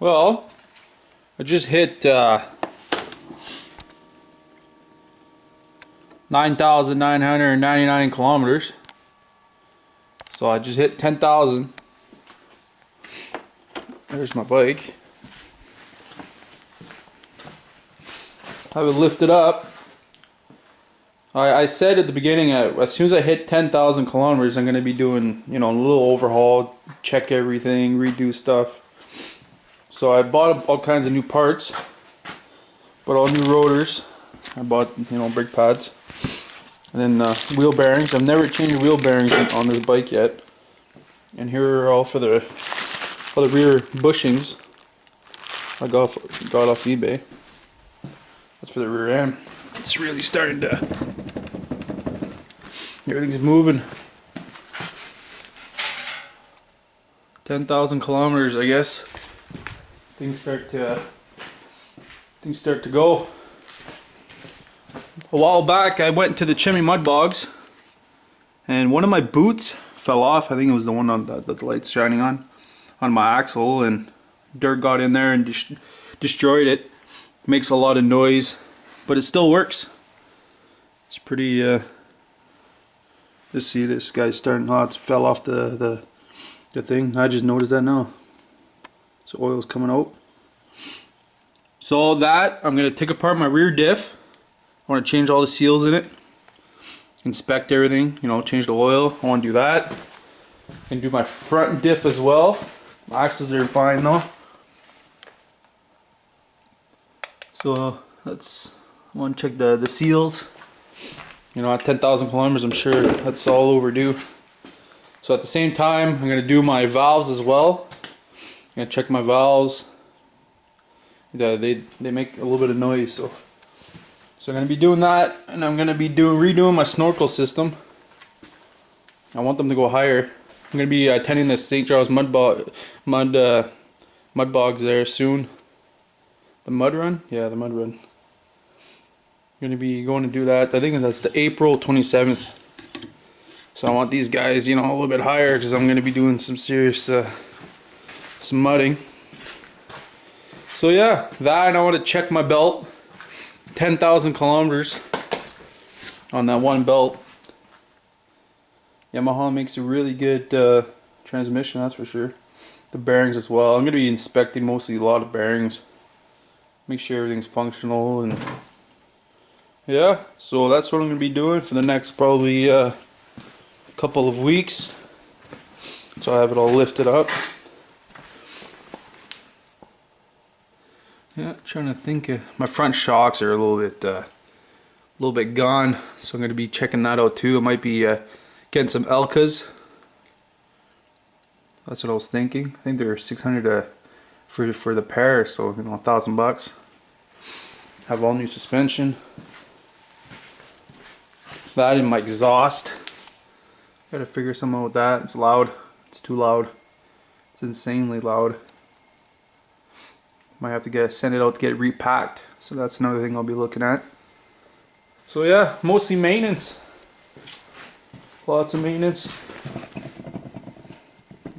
Well, I just hit 9,999 kilometers. So I just hit 10,000. There's my bike. Have it lifted up. I said at the beginning, as soon as I hit 10,000 kilometers, I'm going to be doing, a little overhaul, check everything, redo stuff. So I bought all kinds of new parts, bought all new rotors. I bought, brake pads, and then wheel bearings. I've never changed wheel bearings on this bike yet. And here are all for the rear bushings I got off eBay. That's for the rear end. It's really starting to. Everything's moving. 10,000 kilometers, I guess. Things start to go. A while back, I went to the Chimney mud bogs, and one of my boots fell off. I think it was the one on that the light's shining on my axle, and dirt got in there and destroyed it. Makes a lot of noise, but it still works. It's pretty. Just see this guy's starting. Oh, it fell off the thing. I just noticed that now. So oil's coming out. So that I'm gonna take apart my rear diff. I want to change all the seals in it, inspect everything. Change the oil. I want to do that, and do my front diff as well. My axles are fine though. So I want to check the seals. At 10,000 kilometers, I'm sure that's all overdue. So at the same time, I'm going to do my valves as well. I'm going to check my valves. They make a little bit of noise, so I'm going to be doing that, and I'm going to be redoing my snorkel system. I want them to go higher. I'm going to be attending the St. Charles mud bogs there soon. The mud run? Yeah, the mud run. Going to be going to do that. I think that's the April 27th. So I want these guys, a little bit higher, because I'm going to be doing some serious some mudding. So yeah, that, and I want to check my belt. 10,000 kilometers on that one belt. Yamaha makes a really good transmission, that's for sure. The bearings as well. I'm going to be inspecting mostly a lot of bearings. Make sure everything's functional, and yeah, so that's what I'm going to be doing for the next probably couple of weeks. So I have it all lifted up. Yeah, trying to think. My front shocks are a little bit gone, so I'm going to be checking that out too. I might be getting some Elkas. That's what I was thinking. I think they're 600 for the pair, so $1,000. Have all new suspension. That and my exhaust. Gotta figure something out with that. It's loud. It's too loud. It's insanely loud. Might have to send it out to get it repacked. So that's another thing I'll be looking at. So yeah, mostly maintenance. Lots of maintenance.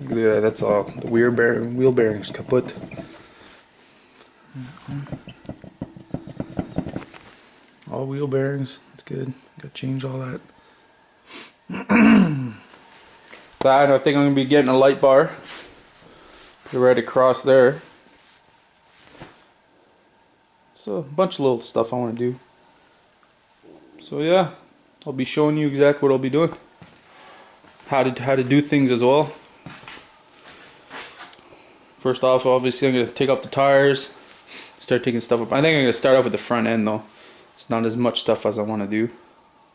Yeah, that's all. The wheel bearings kaput. All wheel bearings. That's good. Gotta change all that. That, I think I'm gonna be getting a light bar. Put it right across there. So a bunch of little stuff I want to do. So yeah, I'll be showing you exactly what I'll be doing. How to do things as well. First off, obviously I'm gonna take off the tires. Start taking stuff up. I think I'm gonna start off with the front end though. It's not as much stuff as I want to do.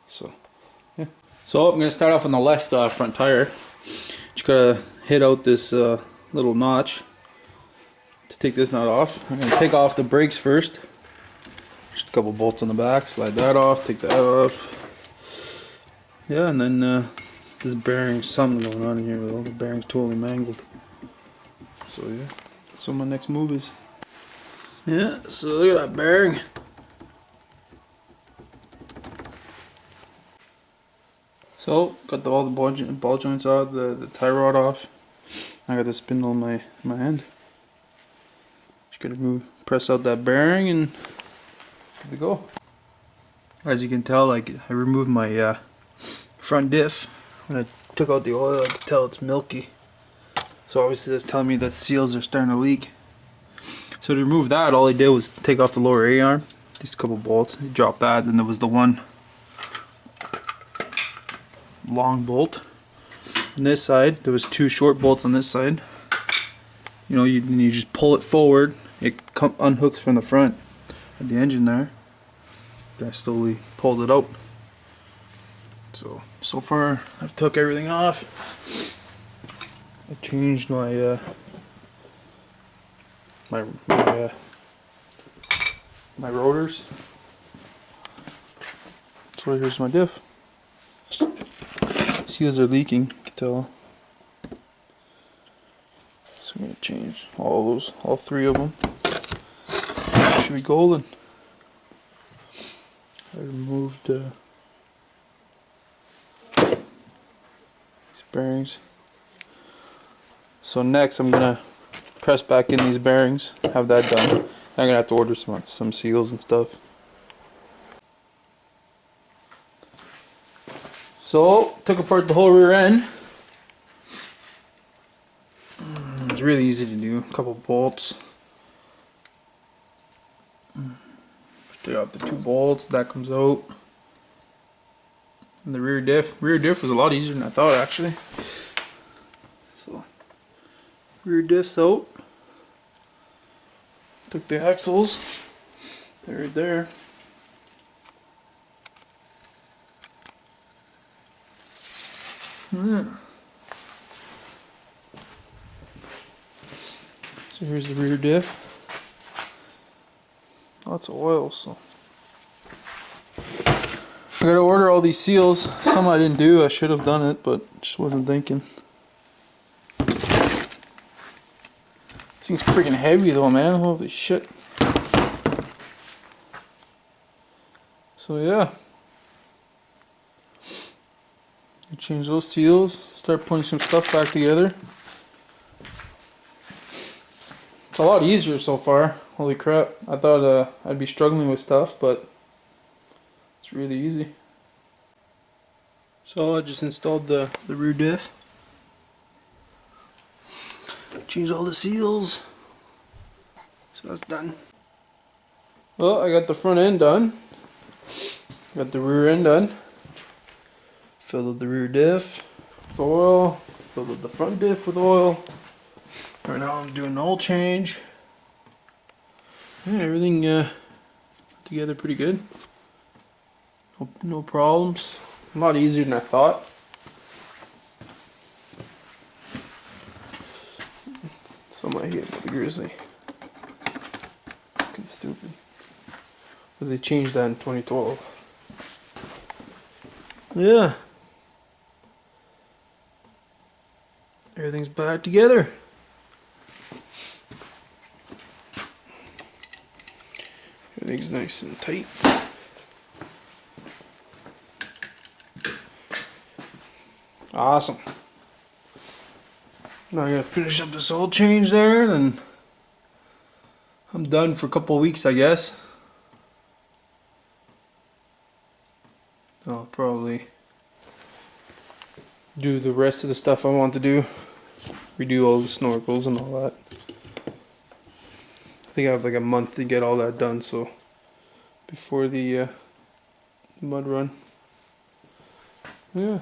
So yeah. So I'm gonna start off on the left front tire. Just gotta hit out this little notch to take this nut off. I'm gonna take off the brakes first. Just a couple bolts on the back. Slide that off. Take that off. Yeah, and then this bearing, something going on in here. All the bearings totally mangled. So yeah, that's what my next move is. Yeah, so look at that bearing. So got all the ball joints out, the tie rod off. I got the spindle in my hand. Just gotta press out that bearing and good to go. As you can tell, like, I removed my front diff. When I took out the oil, I could tell it's milky. So obviously that's telling me that seals are starting to leak. So to remove that, all I did was take off the lower A-arm, just a couple bolts, drop that, and there was the one long bolt. On this side, there was two short bolts on this side. You know, you just pull it forward, it unhooks from the front of the engine there. Then I slowly pulled it out. So far, I've took everything off. I changed my my rotors. So here's my diff. Seals are leaking, you can tell. So I'm gonna change all three of them. Should be golden. I removed these bearings. So next I'm gonna press back in these bearings, have that done. I'm gonna have to order some seals and stuff. So took apart the whole rear end. It's really easy to do. A couple bolts. Take out the two bolts, that comes out. And the rear diff. Rear diff was a lot easier than I thought, actually. So rear diff's out. Took the axles. They're right there. Yeah. So here's the rear diff. Lots of oil, so I gotta order all these seals. Some I didn't do, I should have done it, but just wasn't thinking. Seems freaking heavy though, man. Holy shit. So yeah. Change those seals, start putting some stuff back together. It's a lot easier so far. Holy crap. I thought I'd be struggling with stuff, but it's really easy. So I just installed the rear diff. Change all the seals. So that's done. Well, I got the front end done. Got the rear end done. Filled up the rear diff with oil. Filled up the front diff with oil. Right now I'm doing an oil change. Yeah, everything together pretty good. No problems. A lot easier than I thought. So I'm hit with the Grizzly. Fucking stupid. Because they changed that in 2012. Yeah. Everything's back together. Everything's nice and tight. Awesome. Now I gotta finish up this oil change there, and I'm done for a couple of weeks, I guess. I'll probably do the rest of the stuff I want to do. Redo all the snorkels and all that. I think I have like a month to get all that done, so before the mud run. Yeah.